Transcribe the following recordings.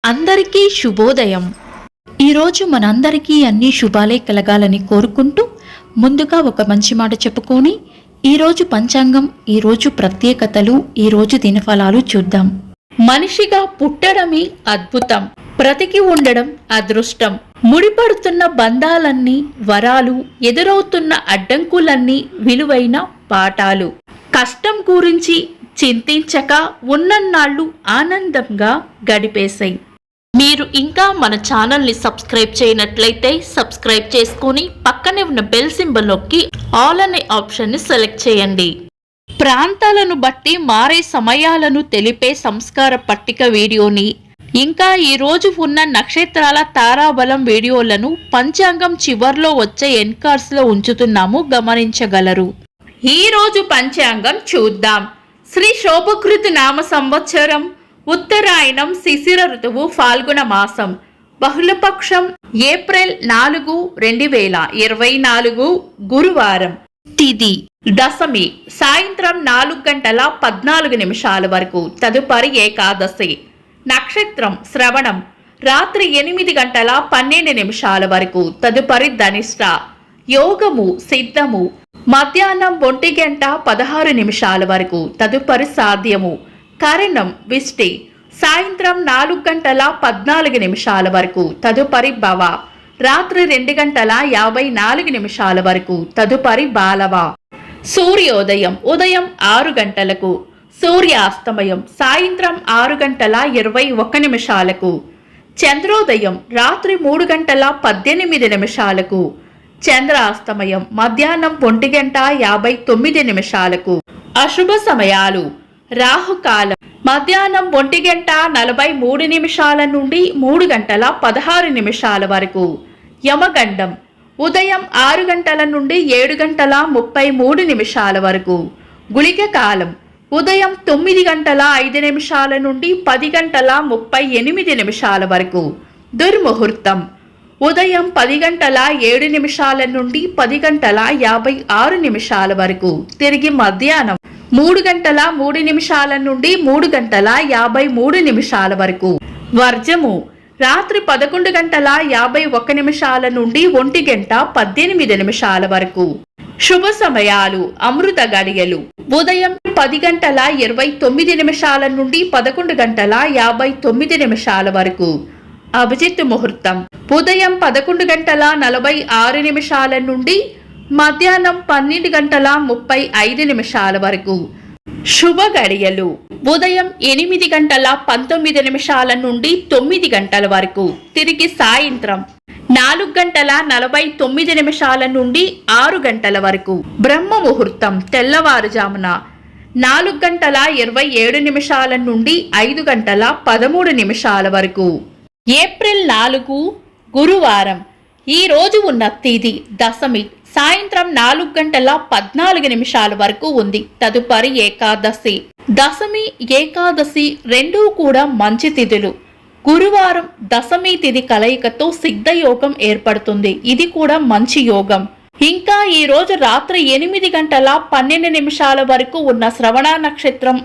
అందరికీ శుభోదయం. ఈరోజు మనందరికీ అన్ని శుభాలే కలగాలని కోరుకుంటూ ముందుగా ఒక మంచి మాట చెప్పుకొని ఈరోజు పంచాంగం, ఈరోజు ప్రత్యేకతలు, ఈరోజు దినఫలాలు చూద్దాం. మనిషిగా పుట్టడమే అద్భుతం, బ్రతికి ఉండడం అదృష్టం. ముడిపడుతున్న బంధాలన్నీ వరాలు, ఎదురవుతున్న అడ్డంకులన్నీ విలువైన పాఠాలు. కష్టం గురించి చింతించక ఉన్నన్నాళ్ళు ఆనందంగా గడిపేశాయి. మీరు ఇంకా మన ఛానల్ని సబ్స్క్రైబ్ చేయనట్లయితే సబ్స్క్రైబ్ చేసుకొని పక్కనే ఉన్న బెల్ సింబల్ నొక్కి ఆల్ అనే ఆప్షన్ని సెలెక్ట్ చేయండి. ప్రాంతాలను బట్టి మారే సమయాలను తెలిపే సంస్కార పట్టిక వీడియోని, ఇంకా ఈ రోజు ఉన్న నక్షత్రాల తారాబలం వీడియోలను పంచాంగం చివర్లో వచ్చే ఎన్కార్స్లో ఉంచుతున్నాము, గమనించగలరు. ఈ రోజు పంచాంగం చూద్దాం. శ్రీ శోభకృతి నామ సంవత్సరం, ఉత్తరాయణం, శిశిర ఋతువు, ఫాల్గుణ మాసం, బహుళపక్షం, ఏప్రిల్ 4, 2024 గురువారం. తిథి దశమి సాయంత్రం 4:14 వరకు, తదుపరి ఏకాదశి. నక్షత్రం శ్రవణం రాత్రి 8:12 వరకు, తదుపరి ధనిష్ట. యోగము సిద్ధము మధ్యాహ్నం 1:16 వరకు, తదుపరి సాధ్యము. కరణం విష్టి సాయంత్రం 4:14 వరకు, తదుపరి భవ. రాత్రి 2:54 వరకు, తదుపరి బాలవ. సూర్యోదయం ఉదయం 6 గంటలకు, సూర్యాస్తమయం సాయంత్రం 6:21. చంద్రోదయం రాత్రి 3:18. చంద్రాస్తమయం మధ్యాహ్నం 1:59. అశుభ సమయాలు: రాహుకాలం మధ్యాహ్నం 1:43 నుండి 3:16 వరకు. యమగండం ఉదయం 6 గంటల నుండి 7:33 వరకు. గుళిక కాలం ఉదయం 9:05 నుండి 10:38 వరకు. దుర్ముహూర్తం ఉదయం 10:07 నుండి 10:56 వరకు. తిరిగి మధ్యాహ్నం 3:03 నుండి 3:53 వరకు. వర్జము రాత్రి 11:51 నుండి 1:18 వరకు. శుభ సమయాలు: అమృత గడియలు ఉదయం 10:29 నుండి 11:59 వరకు. అభిజిత్ ముహూర్తం ఉదయం 11:46 నుండి మధ్యాహ్నం 12:35 వరకు. శుభ గడియలు ఉదయం 8:19 నుండి 9 గంటల వరకు, తిరిగి సాయంత్రం 4:49 నుండి 6 గంటల వరకు. బ్రహ్మ ముహూర్తం తెల్లవారుజామున 4:27 నుండి 5:13 వరకు. ఏప్రిల్ 4 గురువారం. ఈ రోజు ఉన్న తిథి దశమి సాయంత్రం 4:14 వరకు ఉంది, తదుపరి ఏకాదశి. దశమి ఏకాదశి రెండూ కూడా మంచి తిథులు. గురువారం దశమి తిథి కలయికతో సిద్ధయోగం ఏర్పడుతుంది, ఇది కూడా మంచి యోగం. ఇంకా ఈ రోజు రాత్రి 8:12 వరకు ఉన్న శ్రవణ నక్షత్రం,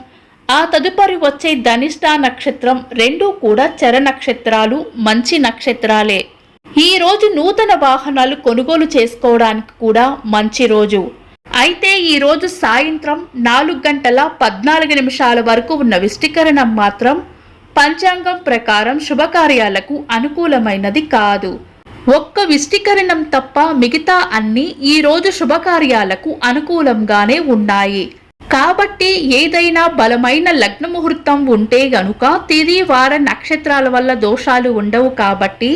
ఆ తదుపరి వచ్చే ధనిష్ట నక్షత్రం రెండూ కూడా చర నక్షత్రాలు, మంచి నక్షత్రాలే. ఈ రోజు నూతన వాహనాలు కొనుగోలు చేసుకోవడానికి కూడా మంచి రోజు. అయితే ఈ రోజు సాయంత్రం 4:14 వరకు ఉన్న విష్టికరణం మాత్రం పంచాంగం ప్రకారం శుభకార్యాలకు అనుకూలమైనది కాదు. ఒక్క విష్టికరణం తప్ప మిగతా అన్ని ఈ రోజు శుభకార్యాలకు అనుకూలంగానే ఉన్నాయి. కాబట్టి ఏదైనా బలమైన లగ్న ముహూర్తం ఉంటే గనుక తిథి వార నక్షత్రాల వల్ల దోషాలు ఉండవు. కాబట్టి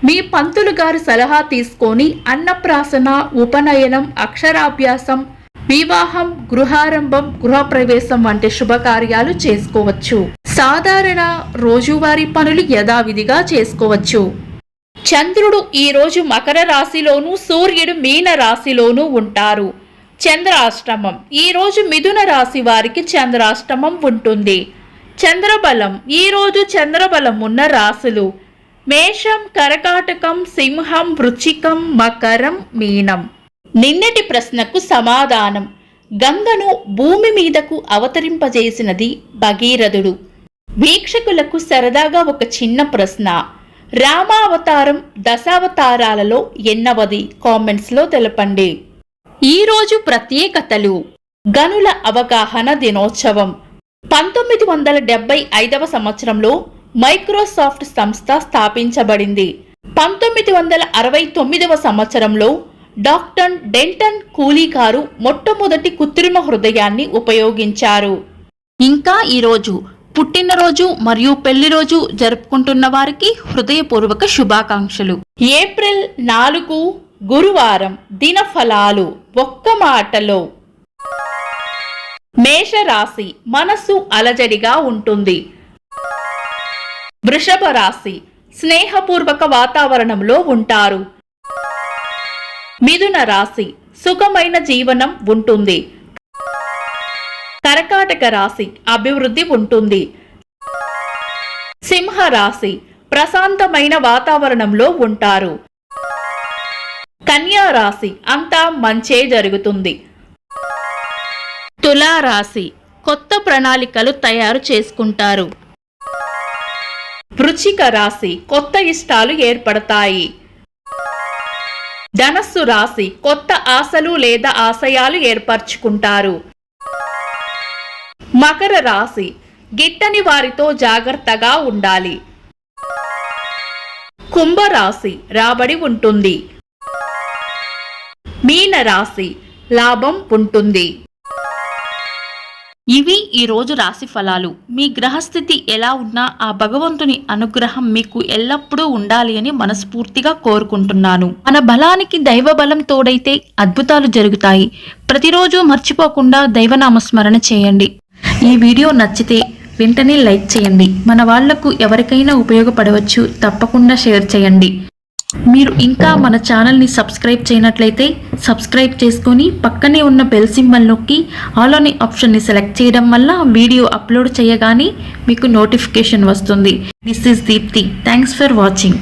మీ పంతులు గారి సలహా తీసుకొని అన్నప్రాసన, ఉపనయనం, అక్షరాభ్యాసం, వివాహం, గృహారంభం, గృహప్రవేశం వంటి శుభకార్యాలు చేసుకోవచ్చు. సాధారణ రోజువారీ పనులు యథావిధిగా చేసుకోవచ్చు. చంద్రుడు ఈ రోజు మకర రాశిలోనూ, సూర్యుడు మీన రాశిలోనూ ఉంటారు. చంద్రాష్టమం ఈ రోజు మిథున రాశి వారికి చంద్రాష్టమం ఉంటుంది. చంద్రబలం ఈ రోజు చంద్రబలం ఉన్న రాశులు మేషం, కర్కాటకం, సింహం, వృశ్చికం, మకరం, మీనం. నిన్నటి ప్రశ్నకు సమాధానం: గంగను భూమి మీదకు అవతరింపజేసినది భగీరథుడు. వీక్షకులకు సరదాగా ఒక చిన్న ప్రశ్న, రామావతారం దశావతారాలలో ఎన్నవది? కామెంట్స్లో తెలపండి. ఈరోజు ప్రత్యేకతలు. గనుల అవగాహన దినోత్సవం. 1975వ సంవత్సరంలో మైక్రోసాఫ్ట్ సంస్థ స్థాపించబడింది. 1969వ సంవత్సరంలో డాక్టర్ డెంటన్ కూలీ గారు మొట్టమొదటి కృత్రిమ హృదయాన్ని ఉపయోగించారు. ఇంకా ఈరోజు పుట్టినరోజు మరియు పెళ్లిరోజు జరుపుకుంటున్న వారికి హృదయపూర్వక శుభాకాంక్షలు. ఏప్రిల్ 4 గురువారం. దినఫలాలు ఒక్క మాటలో. మేషరాశి, మనసు అలజడిగా ఉంటుంది. వృషభ రాశి, స్నేహపూర్వక వాతావరణంలో ఉంటారు. మిథున రాశి, సుఖమైన జీవనం ఉంటుంది. కర్కాటక రాశి, అభివృద్ధి ఉంటుంది. సింహ రాశి, ప్రశాంతమైన వాతావరణంలో ఉంటారు. కన్యా రాశి, అంతా మంచే జరుగుతుంది. తులా రాశి, కొత్త ప్రణాళికలు తయారు చేసుకుంటారు. వృశ్చిక రాశి, కొత్త ఇష్టాలు ఏర్పడతాయి. ధనస్సు రాశి, కొత్త ఆశలు లేదా ఆశయాలు ఏర్పరచుకుంటారు. మకర రాశి, గిట్టని వారితో జాగ్రత్తగా ఉండాలి. కుంభరాశి, రాబడి ఉంటుంది. మీన రాశి, లాభం ఉంటుంది. ఇవి ఈరోజు రాశి ఫలాలు. మీ గ్రహస్థితి ఎలా ఉన్నా ఆ భగవంతుని అనుగ్రహం మీకు ఎల్లప్పుడూ ఉండాలి అని మనస్ఫూర్తిగా కోరుకుంటున్నాను. మన బలానికి దైవ బలం తోడైతే అద్భుతాలు జరుగుతాయి. ప్రతిరోజు మర్చిపోకుండా దైవనామస్మరణ చేయండి. ఈ వీడియో నచ్చితే వెంటనే లైక్ చేయండి. మన వాళ్లకు ఎవరికైనా ఉపయోగపడవచ్చు. తప్పకుండా షేర్ చేయండి. మీరు ఇంకా మన ఛానల్ని సబ్స్క్రైబ్ చేయనట్లయితే సబ్స్క్రైబ్ చేసుకొని పక్కనే ఉన్న బెల్ సింబల్ నొక్కి ఆల్ అనే ఆప్షన్ని సెలెక్ట్ చేయడం వల్ల వీడియో అప్లోడ్ చేయగానే మీకు నోటిఫికేషన్ వస్తుంది. This is Deepti. Thanks for watching.